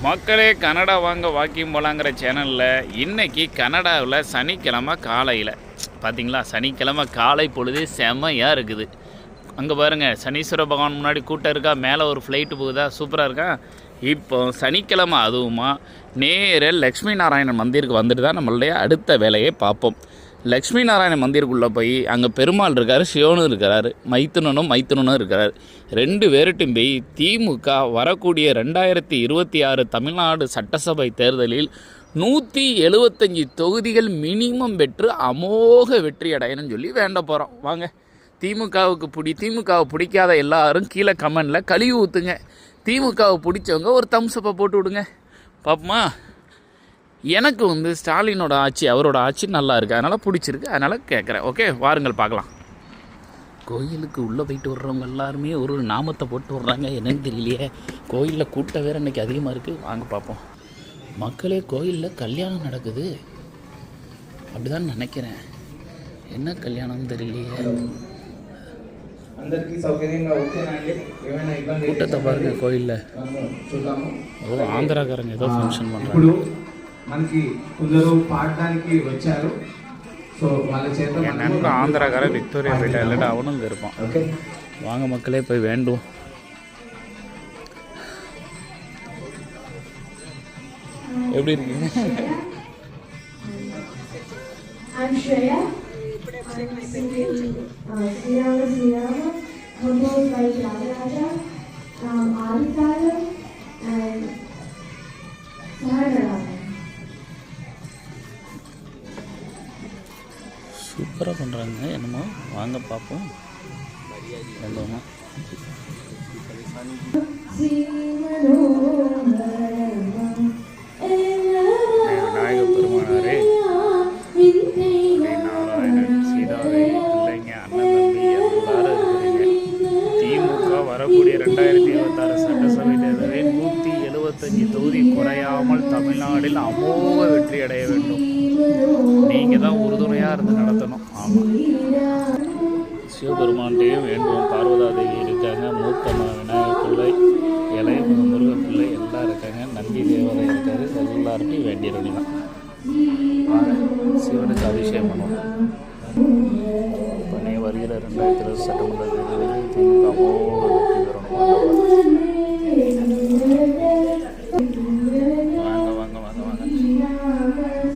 மக்களே, கனடா வாங்க வாக்கிங் போகலாங்கிற சேனலில் இன்றைக்கி கனடாவில் சனிக்கிழமை காலையில் பார்த்திங்களா, சனிக்கிழமை காலை பொழுது செம்மையாக இருக்குது. அங்கே பாருங்கள், சனீஸ்வர பகவான் முன்னாடி கூட்டம் இருக்கா, மேலே ஒரு ஃப்ளைட்டு போகுதா, சூப்பராக இருக்கா. இப்போ சனிக்கிழமை அதுவுமா நேர லக்ஷ்மி நாராயணன் மந்திருக்கு வந்துட்டு தான் நம்மளுடைய அடுத்த வேலையை பார்ப்போம். லக்ஷ்மி நாராயணன் மந்திருக்குள்ளே போய் அங்கே பெருமாள் இருக்கார், சிவனும் இருக்கிறாரு, மைத்துனனும் இருக்கிறார். ரெண்டு பேருட்டும் போய் திமுக வரக்கூடிய 2026 தமிழ்நாடு சட்டசபை தேர்தலில் 175 தொகுதிகள் மினிமம் பெற்று அமோக வெற்றி அடையணும்னு சொல்லி வேண்ட போகிறோம். வாங்க, திமுகவை பிடிக்காத எல்லாரும் கீழே கமெண்டில் கழுவி ஊற்றுங்க. திமுகவை பிடிச்சவங்க ஒரு தம்ஸ்அப்பை போட்டு விடுங்க பாப்போமா. எனக்கு ஸ்டாலினோட ஆட்சி, அவரோட ஆட்சி நல்லா இருக்குது, அதனால் பிடிச்சிருக்கு, அதனால் கேட்குறேன். ஓகே, வாருங்கள் பார்க்கலாம். கோயிலுக்கு உள்ளே போயிட்டு வர்றவங்க எல்லாருமே ஒரு நாமத்தை போட்டு வர்றாங்க, என்னன்னு தெரியலையே. கோயிலில் கூட்டம் வேறு இன்றைக்கி அதிகமாக இருக்குது, வாங்க பார்ப்போம். மக்களே, கோயிலில் கல்யாணம் நடக்குது அப்படிதான் நினைக்கிறேன். என்ன கல்யாணம்னு தெரியலையே. கூட்டத்தை பாருங்க கோயிலில். ஏதோ ஆந்திராக்காரங்க ஏதோ ஃபங்க்ஷன் பண்ணுறாங்க. మనకి కొందరు పాడడానికి వచ్చారు. సో వాళ్ళ చేత என் நண்பன் ஆந்திராக்கார விக்டோரியா போயிட்டா, இல்லாட்டா அவனும் இங்கே இருப்பான். ஓகே, வாங்க மக்களே போய் வேண்டும். எப்படி இருக்கீங்க? சூப்பராக பண்ணுறாங்க என்னமோ. வாங்க பார்ப்போம். வேண்டுமா விநாயக பெருமானாரே, நாராயணன், சீதாவே, பிள்ளைங்க, அண்ணன், தம்பி எல்லாரும் இருக்கிறீங்க. திமுக வரக்கூடிய 2026 சட்டசபை தேர்தலில் 175 தொகுதி குறையாமல் தமிழ்நாட்டில் அமோக வெற்றி அடைய வேண்டும். நீங்கள் தான் உறுதுணையாக இருந்து நடத்தணும். ஆமாம், சிவபெருமான்டையும் வேண்டும். பார்வதாதேவி இருக்காங்க, மூத்தம்மா விநாயகர் பிள்ளை, இளைய முருகன் பிள்ளை எல்லாம் இருக்காங்க, நந்தி தேவதை இருக்காரு. எல்லாருக்கும் வேண்டிய ரெடி தான். சிவனுக்கு அபிஷேகம் பண்ணுவோம். வருகிற 2020 சட்டமன்ற தேர்தலில் திமுக